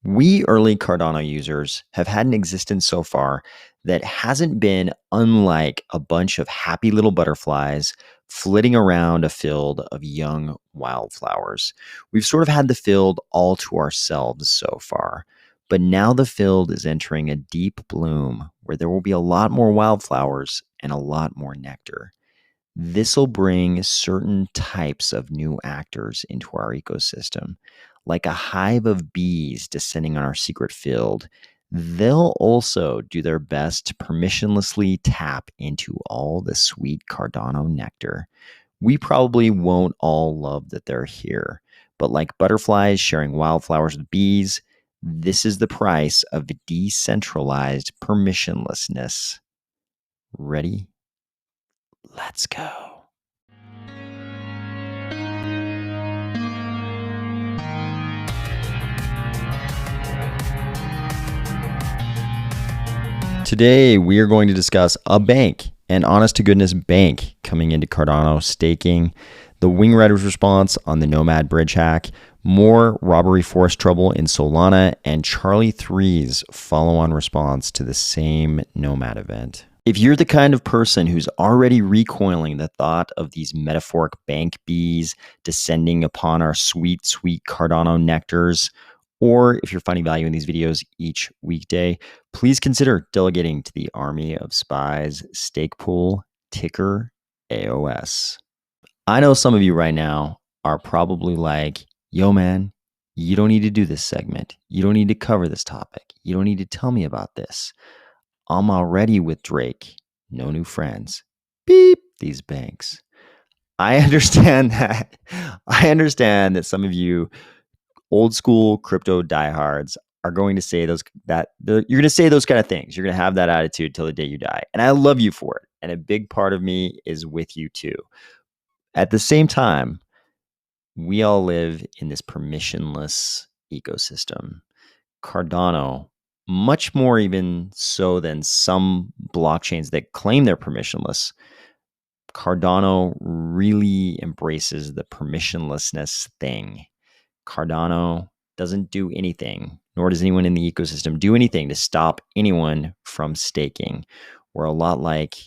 We early Cardano users have had an existence so far that hasn't been unlike a bunch of happy little butterflies flitting around a field of young wildflowers. We've sort of had the field all to ourselves so far, but now the field is entering a deep bloom where there will be a lot more wildflowers and a lot more nectar. This will bring certain types of new actors into our ecosystem, like a hive of bees descending on our secret field. They'll also do their best to permissionlessly tap into all the sweet Cardano nectar. We probably won't all love that they're here, but like butterflies sharing wildflowers with bees, this is the price of decentralized permissionlessness. Ready? Let's go. Today, we are going to discuss a bank, an honest-to-goodness bank coming into Cardano staking, the WingRiders response on the Nomad bridge hack, more robbery force trouble in Solana, and Charli3's follow-on response to the same Nomad event. If you're the kind of person who's already recoiling the thought of these metaphoric bank bees descending upon our sweet, sweet Cardano nectars, or if you're finding value in these videos each weekday, please consider delegating to the army of Spies stake pool, ticker AOS. I know some of you right now are probably like, yo man, you don't need to do this segment. You don't need to cover this topic. You don't need to tell me about this. I'm already with Drake. No new friends. Beep, these banks. I understand that. I understand that some of you old school crypto diehards are going to say you're going to say those kind of things. You're going to have that attitude till the day you die. And I love you for it. And a big part of me is with you too. At the same time, we all live in this permissionless ecosystem. Cardano, much more even so than some blockchains that claim they're permissionless, Cardano really embraces the permissionlessness thing. Cardano doesn't do anything, nor does anyone in the ecosystem do anything to stop anyone from staking. We're a lot like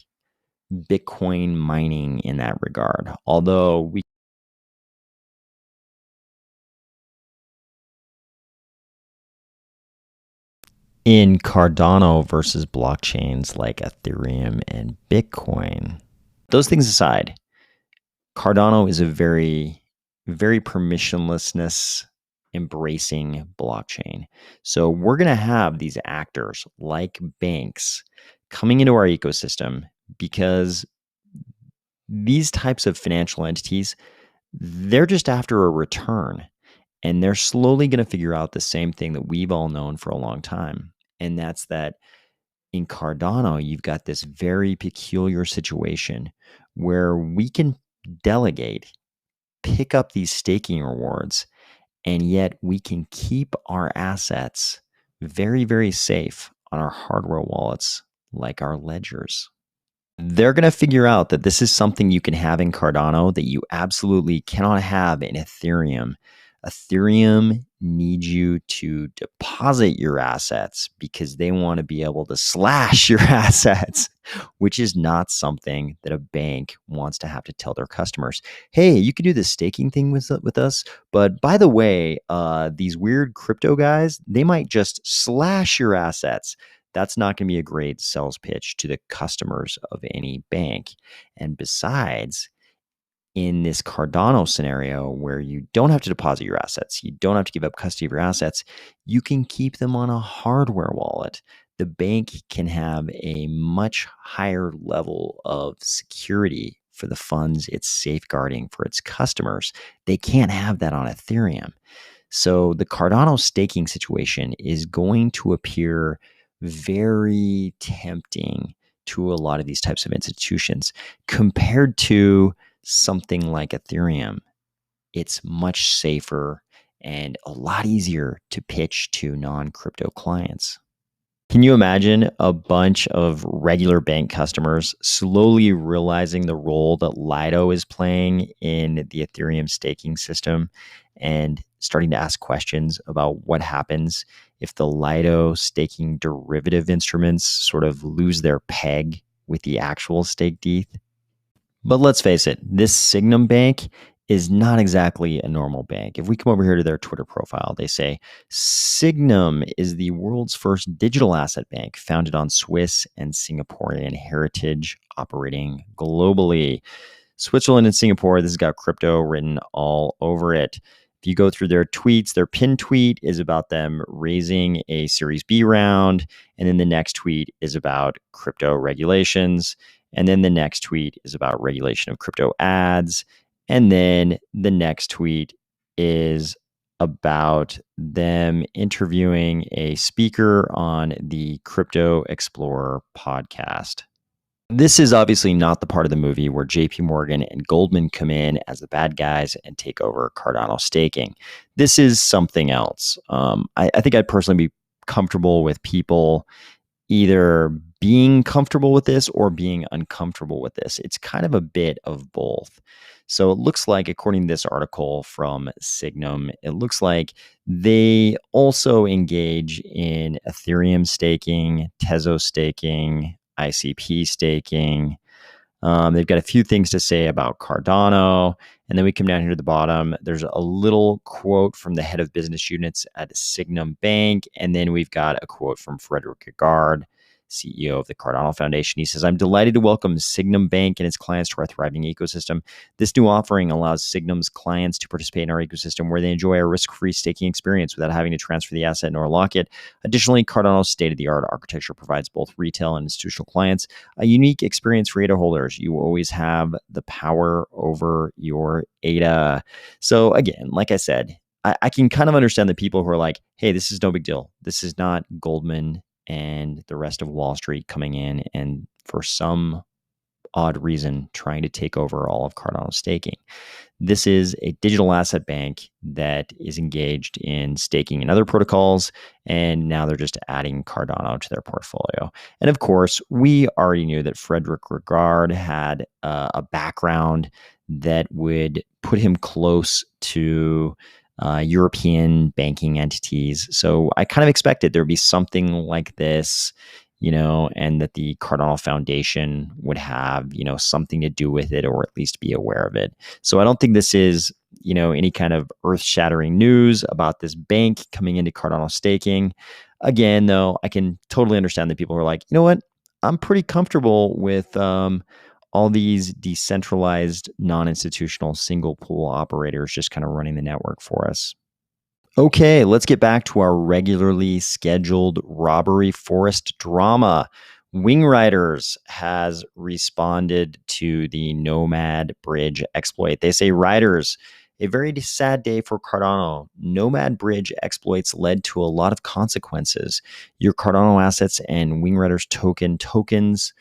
Bitcoin mining in that regard, although we in Cardano versus blockchains like Ethereum and Bitcoin. Those things aside, Cardano is a very, very permissionlessness embracing blockchain. So we're going to have these actors like banks coming into our ecosystem because these types of financial entities, they're just after a return. And they're slowly going to figure out the same thing that we've all known for a long time. And that's that in Cardano, you've got this very peculiar situation where we can delegate, pick up these staking rewards, and yet we can keep our assets very, very safe on our hardware wallets like our ledgers. They're going to figure out that this is something you can have in Cardano that you absolutely cannot have in Ethereum. Ethereum needs you to deposit your assets because they want to be able to slash your assets, which is not something that a bank wants to have to tell their customers. Hey, you can do this staking thing with us, but by the way, these weird crypto guys, they might just slash your assets. That's not going to be a great sales pitch to the customers of any bank. And besides, in this Cardano scenario where you don't have to deposit your assets, you don't have to give up custody of your assets, you can keep them on a hardware wallet. The bank can have a much higher level of security for the funds it's safeguarding for its customers. They can't have that on Ethereum. So the Cardano staking situation is going to appear very tempting to a lot of these types of institutions compared to something like Ethereum. It's much safer and a lot easier to pitch to non-crypto clients. Can you imagine a bunch of regular bank customers slowly realizing the role that Lido is playing in the Ethereum staking system and starting to ask questions about what happens if the Lido staking derivative instruments sort of lose their peg with the actual staked ETH. But let's face it, this Signum Bank is not exactly a normal bank. If we come over here to their Twitter profile, they say Signum is the world's first digital asset bank founded on Swiss and Singaporean heritage, operating globally. Switzerland and Singapore, this has got crypto written all over it. If you go through their tweets, their pinned tweet is about them raising a Series B round. And then the next tweet is about crypto regulations. And then the next tweet is about regulation of crypto ads. And then the next tweet is about them interviewing a speaker on the Crypto Explorer podcast. This is obviously not the part of the movie where JP Morgan and Goldman come in as the bad guys and take over Cardano staking. This is something else. I think I'd personally be comfortable with people either being comfortable with this or being uncomfortable with this. It's kind of a bit of both. So it looks like, according to this article from Signum, it looks like they also engage in Ethereum staking, Tezos staking, ICP staking. They've got a few things to say about Cardano. And then we come down here to the bottom. There's a little quote from the head of business units at Signum Bank. And then we've got a quote from Frederick Gegard, CEO of the Cardano Foundation. He says, "I'm delighted to welcome Signum Bank and its clients to our thriving ecosystem. This new offering allows Signum's clients to participate in our ecosystem where they enjoy a risk-free staking experience without having to transfer the asset nor lock it. Additionally, Cardano's state-of-the-art architecture provides both retail and institutional clients a unique experience for ADA holders. You always have the power over your ADA." So again, like I said, I can kind of understand the people who are like, hey, this is no big deal. This is not Goldman and the rest of Wall Street coming in and for some odd reason trying to take over all of Cardano staking. This is a digital asset bank that is engaged in staking in other protocols, and now they're just adding Cardano to their portfolio. And of course, we already knew that Frederick Gegard had a background that would put him close to European banking entities. So I kind of expected there would be something like this, and that the Cardano Foundation would have, something to do with it or at least be aware of it. So I don't think this is, any kind of earth-shattering news about this bank coming into Cardano staking. Again, though, I can totally understand that people are like, you know what? I'm pretty comfortable with all these decentralized, non-institutional single pool operators just kind of running the network for us. Okay, let's get back to our regularly scheduled robbery forest drama. WingRiders has responded to the Nomad bridge exploit. They say, "Riders, a very sad day for Cardano. Nomad bridge exploits led to a lot of consequences. Your Cardano assets and WingRiders tokens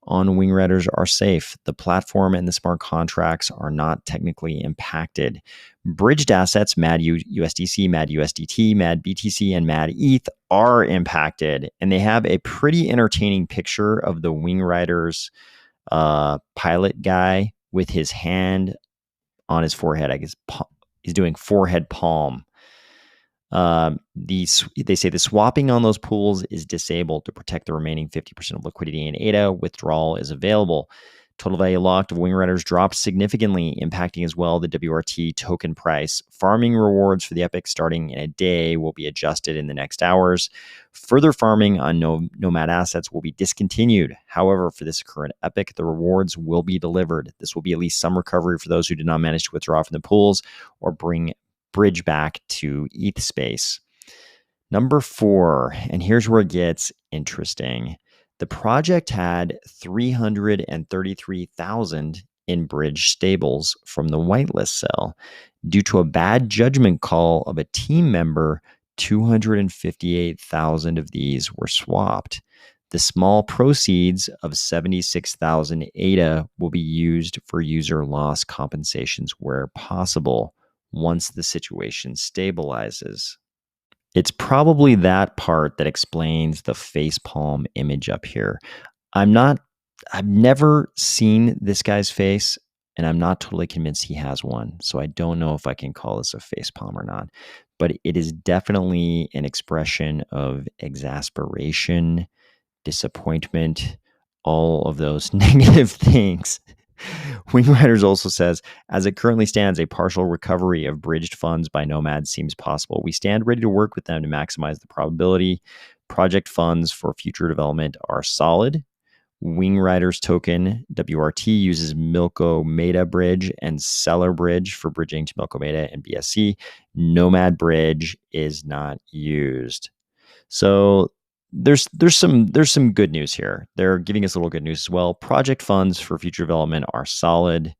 on WingRiders are safe. The platform and the smart contracts are not technically impacted. Bridged assets, MAD USDC, MAD USDT, MAD BTC, and MAD ETH are impacted." And they have a pretty entertaining picture of the WingRiders pilot guy with his hand on his forehead. I guess he's doing forehead palm. They say the swapping on those pools is disabled to protect the remaining 50% of liquidity in ADA. Withdrawal is available. Total value locked of WingRiders dropped significantly, impacting as well the WRT token price. Farming rewards for the epic starting in a day will be adjusted in the next hours. Further farming on Nomad assets will be discontinued. However, for this current epic, the rewards will be delivered. This will be at least some recovery for those who did not manage to withdraw from the pools or bring bridge back to ETH space. Number 4, and here's where it gets interesting. The project had 333,000 in bridge stables from the whitelist sale. Due to a bad judgment call of a team member, 258,000 of these were swapped. The small proceeds of 76,000 ADA will be used for user loss compensations where possible once the situation stabilizes. It's probably that part that explains the facepalm image up here. I've never seen this guy's face. and I'm not totally convinced he has one. So I don't know if I can call this a facepalm or not. But it is definitely an expression of exasperation, disappointment, all of those negative things. WingRiders also says, as it currently stands, a partial recovery of bridged funds by Nomad seems possible. We stand ready to work with them to maximize the probability. Project funds for future development are solid. WingRiders token, WRT, uses Milko Meta Bridge and Seller Bridge for bridging to Milko Meta and BSC. Nomad Bridge is not used. So there's some good news here. They're giving us a little good news as well. Project funds for future development are solid.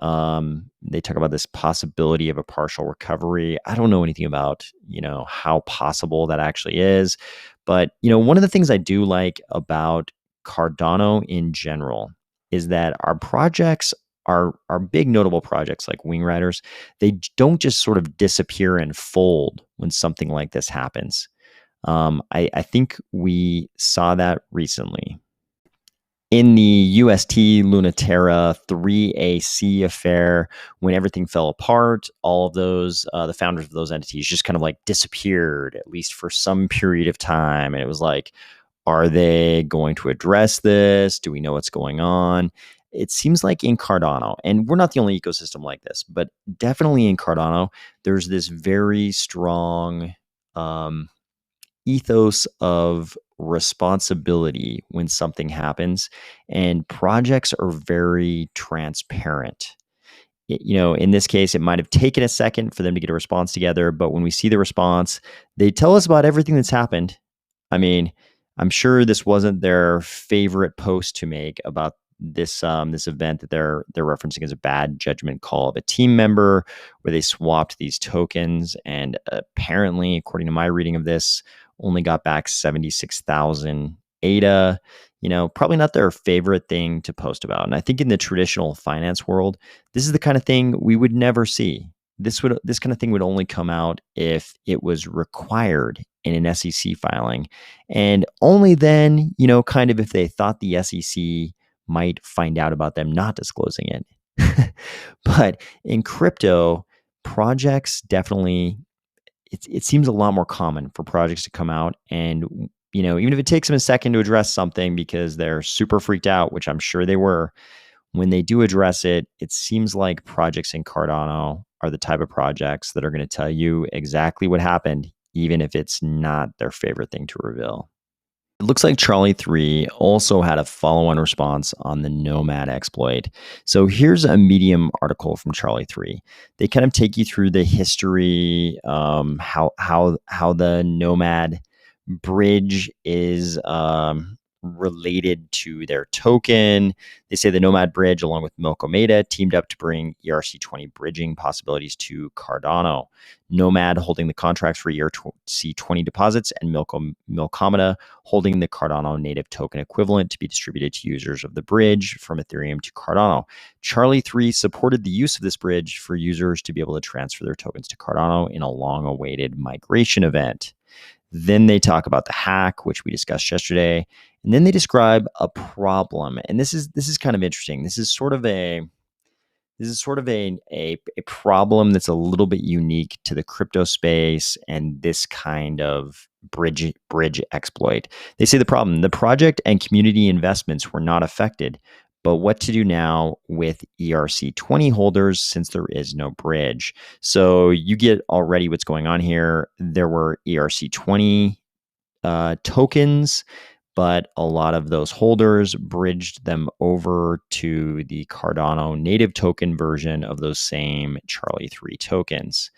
They talk about this possibility of a partial recovery. I don't know anything about, how possible that actually is. But, one of the things I do like about Cardano in general is that our projects are big notable projects like WingRiders. They don't just sort of disappear and fold when something like this happens. I think we saw that recently in the UST Lunaterra 3AC affair, when everything fell apart. All of those, the founders of those entities just kind of like disappeared, at least for some period of time. And it was like, are they going to address this? Do we know what's going on? It seems like in Cardano, and we're not the only ecosystem like this, but definitely in Cardano, there's this very strong ethos of responsibility when something happens, and projects are very transparent. In this case, it might have taken a second for them to get a response together, but when we see the response, they tell us about everything that's happened. I mean, I'm sure this wasn't their favorite post to make about this event that they're referencing as a bad judgment call of a team member, where they swapped these tokens, and apparently, according to my reading of this, only got back 76,000 ADA. Probably not their favorite thing to post about. And I think in the traditional finance world, this is the kind of thing we would never see. This kind of thing would only come out if it was required in an SEC filing, and only then, kind of if they thought the SEC might find out about them not disclosing it. But in crypto, projects definitely, it seems a lot more common for projects to come out, and even if it takes them a second to address something because they're super freaked out, which I'm sure they were, when they do address it, it seems like projects in Cardano are the type of projects that are going to tell you exactly what happened, even if it's not their favorite thing to reveal. It looks like Charli3 also had a follow-on response on the Nomad exploit. So here's a Medium article from Charli3. They kind of take you through the history, how the Nomad bridge is related to their token. They say the Nomad bridge, along with Milko Meta, teamed up to bring ERC20 bridging possibilities to Cardano. Nomad holding the contracts for ERC20 deposits, and Milkomeda holding the Cardano native token equivalent to be distributed to users of the bridge from Ethereum to Cardano. Charli3 supported the use of this bridge for users to be able to transfer their tokens to Cardano in a long-awaited migration event. Then they talk about the hack, which we discussed yesterday, and then they describe a problem. And this is kind of interesting. This is sort of a problem that's a little bit unique to the crypto space and this kind of bridge exploit. They say the project and community investments were not affected, but what to do now with ERC20 holders since there is no bridge. So you get already what's going on here. There were ERC20 tokens, but a lot of those holders bridged them over to the Cardano native token version of those same Charli3 tokens.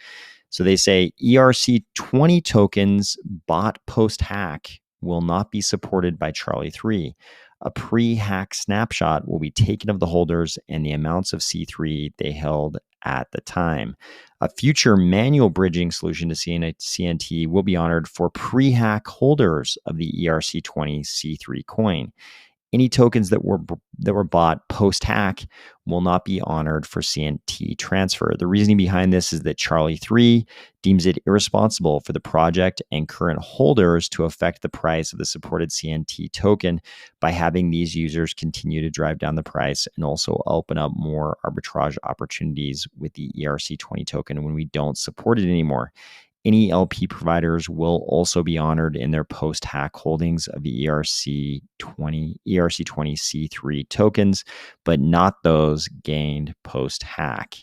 So they say ERC20 tokens bought post-hack will not be supported by Charli3. A pre-hack snapshot will be taken of the holders and the amounts of C3 they held at the time. A future manual bridging solution to CNT will be honored for pre-hack holders of the ERC20 C3 coin. Any tokens that were bought post hack will not be honored for CNT transfer. The reasoning behind this is that Charli3 deems it irresponsible for the project and current holders to affect the price of the supported CNT token by having these users continue to drive down the price and also open up more arbitrage opportunities with the ERC20 token when we don't support it anymore. Any LP providers will also be honored in their post-hack holdings of the ERC20C3 tokens, but not those gained post-hack.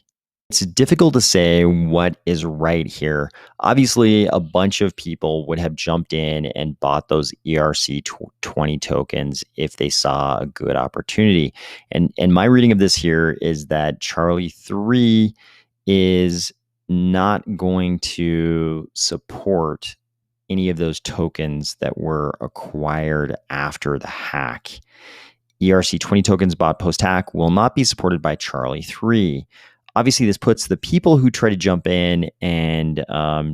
It's difficult to say what is right here. Obviously, a bunch of people would have jumped in and bought those ERC20 tokens if they saw a good opportunity. And my reading of this here is that Charli3 is not going to support any of those tokens that were acquired after the hack. ERC20 tokens bought post-hack will not be supported by Charli3. Obviously, this puts the people who try to jump in and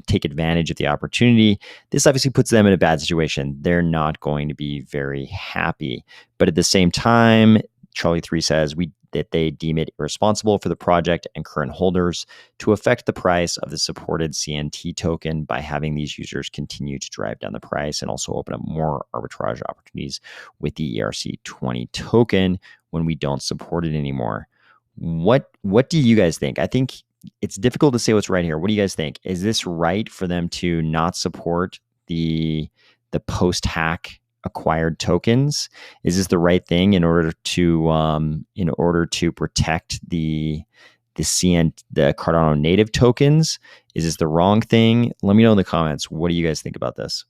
take advantage of the opportunity, this obviously puts them in a bad situation. They're not going to be very happy. But at the same time, Charli3 says that they deem it irresponsible for the project and current holders to affect the price of the supported CNT token by having these users continue to drive down the price and also open up more arbitrage opportunities with the ERC20 token when we don't support it anymore. What do you guys think? I think it's difficult to say what's right here. What do you guys think? Is this right for them to not support the post-hack acquired tokens? Is this the right thing in order to protect the Cardano native tokens? Is this the wrong thing? Let me know in the comments. What do you guys think about this?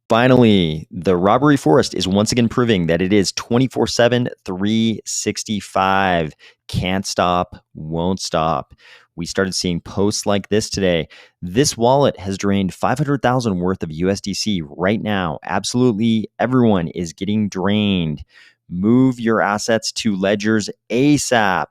Finally, the robbery forest is once again proving that it is 24/7, 365. Can't stop, won't stop. We started seeing posts like this today. This wallet has drained 500,000 worth of USDC right now. Absolutely everyone is getting drained. Move your assets to ledgers ASAP.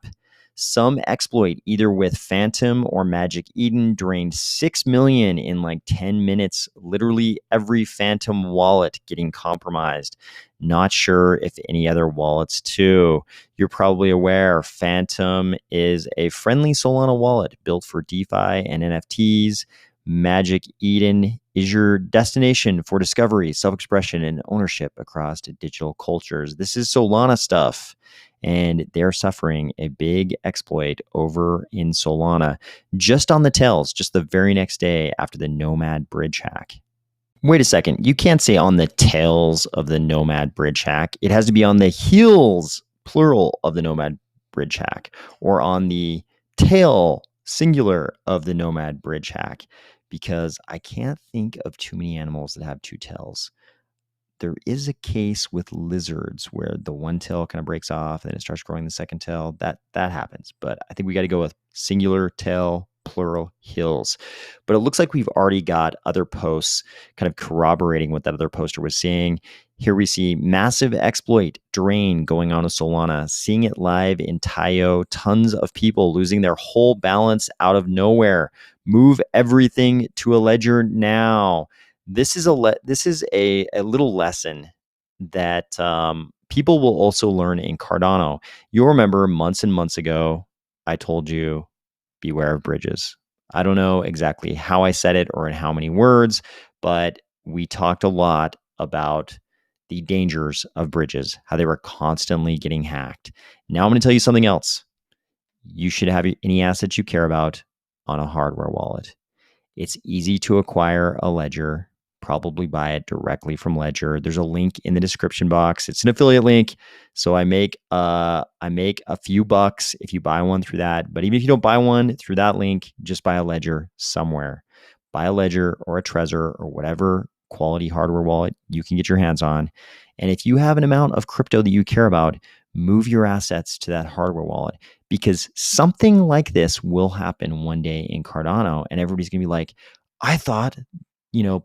Some exploit, either with Phantom or Magic Eden, drained 6 million in like 10 minutes. Literally every Phantom wallet getting compromised. Not sure if any other wallets too. You're probably aware Phantom is a friendly Solana wallet built for DeFi and NFTs. Magic Eden is your destination for discovery, self-expression, and ownership across digital cultures. This is Solana stuff, and they're suffering a big exploit over in Solana just on the tails, just the very next day after the Nomad bridge hack. Wait a second, you can't say on the tails of the Nomad bridge hack. It has to be on the heels, plural, of the Nomad bridge hack, or on the tail, singular, of the Nomad bridge hack, because I can't think of too many animals that have two tails. There is a case with lizards where the one tail kind of breaks off and then it starts growing the second tail. That happens. But I think we got to go with singular, tail, plural, hills. But it looks like we've already got other posts kind of corroborating what that other poster was saying. Here we see massive exploit drain going on with Solana, seeing it live in Tayo, tons of people losing their whole balance out of nowhere. Move everything to a ledger now. This is a little lesson that people will also learn in Cardano. You'll remember months and months ago, I told you, beware of bridges. I don't know exactly how I said it or in how many words, but we talked a lot about the dangers of bridges, how they were constantly getting hacked. Now I'm going to tell you something else. You should have any assets you care about on a hardware wallet. It's easy to acquire a ledger. Probably buy it directly from Ledger. There's a link in the description box. It's an affiliate link, so I make a few bucks if you buy one through that. But even if you don't buy one through that link, just buy a Ledger somewhere. Buy a Ledger or a Trezor or whatever quality hardware wallet you can get your hands on. And if you have an amount of crypto that you care about, move your assets to that hardware wallet, because something like this will happen one day in Cardano, and everybody's gonna be like, I thought,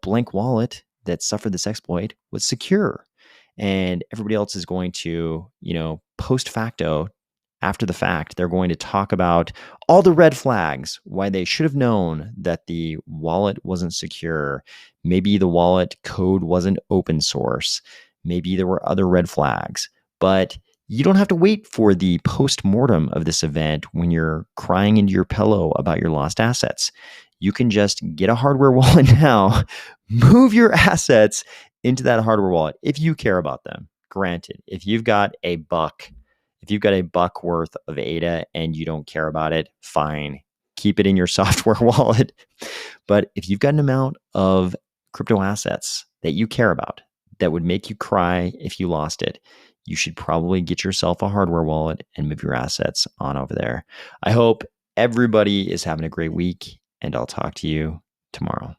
blank wallet that suffered this exploit was secure. And everybody else is going to, post facto, after the fact, they're going to talk about all the red flags, why they should have known that the wallet wasn't secure. Maybe the wallet code wasn't open source. Maybe there were other red flags. But you don't have to wait for the post-mortem of this event when you're crying into your pillow about your lost assets. You can just get a hardware wallet now, move your assets into that hardware wallet if you care about them. Granted, if you've got a buck worth of ADA and you don't care about it, fine. Keep it in your software wallet. But if you've got an amount of crypto assets that you care about that would make you cry if you lost it, you should probably get yourself a hardware wallet and move your assets on over there. I hope everybody is having a great week, and I'll talk to you tomorrow.